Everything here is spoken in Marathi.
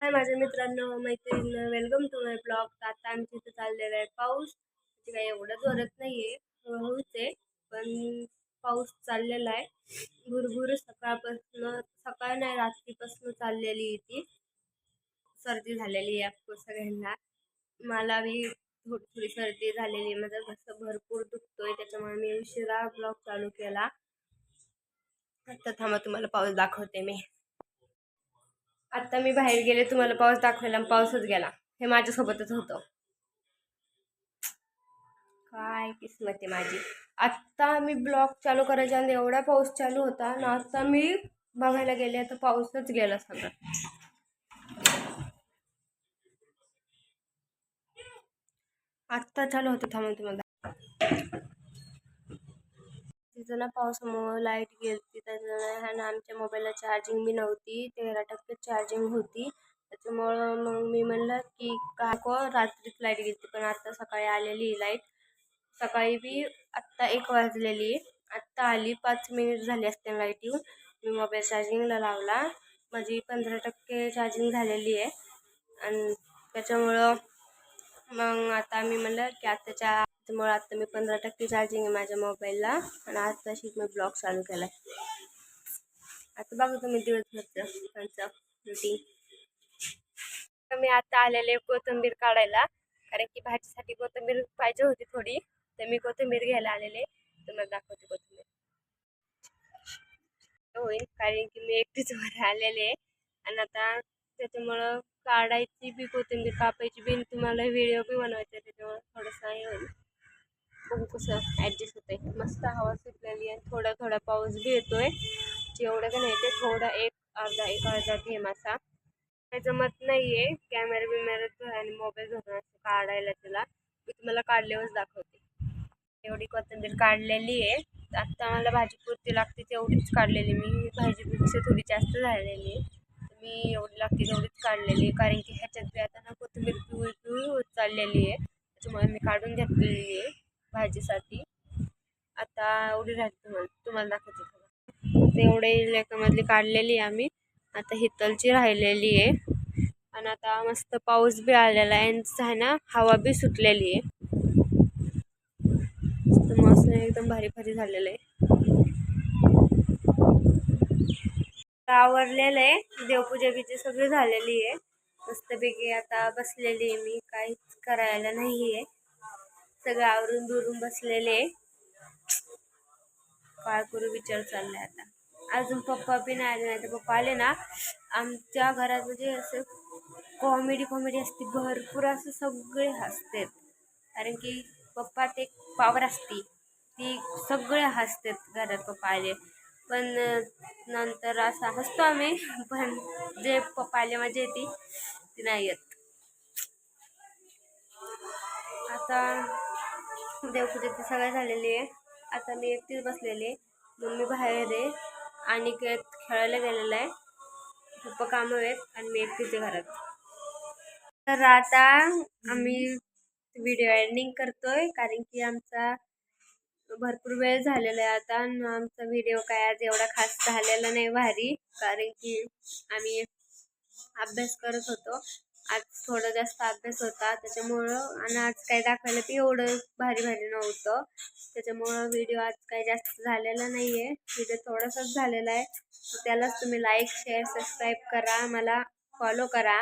हाय माझ्या मित्रांनो मैत्रिणींनो, वेलकम टू माय ब्लॉग. आता आमच्या इथं चाललेला आहे पाऊस. म्हणजे काही एवढं जोरात नाहीये, हळूहळूच आहे, पण पाऊस चाललेला आहे. भुरभुर सकाळ नाही रात्रीपासून चाललेली आहे ती. सर्दी झालेली आहे आपको सगळ्यांना. मला बी थोडी थोडी सर्दी झालेली आहे. माझं घसा भरपूर दुखतोय, त्याच्यामुळे मी उशिरा ब्लॉग चालू केला. आता थांबा, तुम्हाला पाऊस दाखवते मी. आता मी बाहेर गेले, तुम्हाला पाऊस दाखवायला, पाऊसच गेला. हे माझ्यासोबतच होतं. काय किस्मत आहे माझी. आत्ता मी ब्लॉग चालू करायच्या आणि एवढा पाऊस चालू होता ना, आता मी बघायला गेले तर पाऊसच गेला सगळं. आत्ता चालू होतं, थांबून तुम्हाला तिथं ना पावसामुळे लाईट गेली. त्याच्यामुळे आमच्या मोबाईलला चार्जिंग बी नव्हती, 13% चार्जिंग होती. त्याच्यामुळं मग मी म्हणलं की काको रात्रीच लाईट गेली, पण आता सकाळी आलेली लाईट. सकाळी बी आत्ता 1 वाजलेली, आत्ता आली. 5 मिनिट झाली असते लाईट येऊन. मी मोबाईल चार्जिंगला लावला, माझी 15% चार्जिंग झालेली आहे. आणि त्याच्यामुळं मग आता मी म्हणलं की त्यामुळे आता मी 15% चार्जिंग आहे माझ्या मोबाईलला. आणि आताशी मी ब्लॉग चालू केला. आता बघा तुम्ही दिवसभरचं त्यांचं रुटीन. मी आता आलेले कोथिंबीर काढायला, कारण की भाजीसाठी कोथिंबीर पाहिजे होती थोडी, तर मी कोथिंबीर घ्यायला आलेले. तुम्हाला दाखवते कोथिंबीर होईल, कारण की मी एकटीच वर आलेले. आणि आता त्याच्यामुळं काढायची बी कोथिंबीर, कापायची बी, तुम्हाला व्हिडिओ बी बनवायचा, त्याच्यामुळं थोडंसं हे होईल. बघू कसं ॲडजस्ट होतंय. मस्त हवा सुटलेली आहे, थोडा थोडा पाऊस बी येतोय. जेवढं का नाही ते थोडा एक अर्धा थेंब असा. काय जमत नाहीये कॅमेरा बिमेरा आणि मोबाईल धरून असं काढायला. त्याला मी तुम्हाला काढल्यावरच दाखवते. एवढी कोथिंबीर काढलेली आहे. आत्ता मला भाजीपुरती लागते तेवढीच काढलेली. मी भाजीपेक्षा थोडी जास्त झालेली आहे, मी एवढी लागते तेवढीच काढलेली आहे. कारण की ह्याच्यात बी आता ना कोथिंबीर पिवळी पिवळी होत चाललेली आहे, त्याच्यामुळे मी काढून घेतलेली आहे भाजीसाठी. आता एवढी राहते, तुम्हाला दाखवते. एवढे लेकामधली काढलेली आहे आम्ही. आता हितलची राहिलेली आहे. आणि आता मस्त पाऊस बी आलेला आहे ना, हवा बी सुटलेली आहे. मस्त एकदम भारी भारी झालेलं आहे. आवरलेलं आहे, देवपूजा बिजा सगळी झालेली आहे. मस्तपैकी आता बसलेली आहे मी, काहीच करायला नाही आहे. सगळं आवरून दुरून बसलेले. काय करू विचार चाललाय आता. अजून पप्पा बी नाही आले, नाही तर पप्पा आले ना आमच्या घरात म्हणजे असं कॉमेडी असते भरपूर, असं सगळे हसतात. कारण की पप्पात एक पावर असते, ती सगळे हसतात घरात पप्पा आले. पण नंतर असं हसतो आम्ही, पण जे पप्पा आले मजा येते ती नाही येत. आता देवपूजा ती सगळं झालेली आहे. आता मी एकटीच बसलेली आहे, मम्मी बाहेर आहे, आणि खेळायला गेलेला आहे. पप्पा कामं आहेत आणि मी एकटीच आहे घरात. तर आता आम्ही व्हिडिओ एडिटिंग करतोय, कारण की आमचा भरपूर वेळ झालेला आहे आता. आमचा व्हिडिओ काय आज एवढा खास झालेला नाही भारी, कारण की आम्ही अभ्यास करत होतो. आज थोडा जास्त अभ्यास होता त्याच्यामुळं, आणि आज काय दाखवायला ते एवढं भारी भारी नव्हतं. त्याच्यामुळं व्हिडिओ आज काही जास्त झालेला नाही आहे. व्हिडिओ थोडासाच झालेला आहे. त्यालाच तुम्ही लाईक शेअर सबस्क्राईब करा, मला फॉलो करा.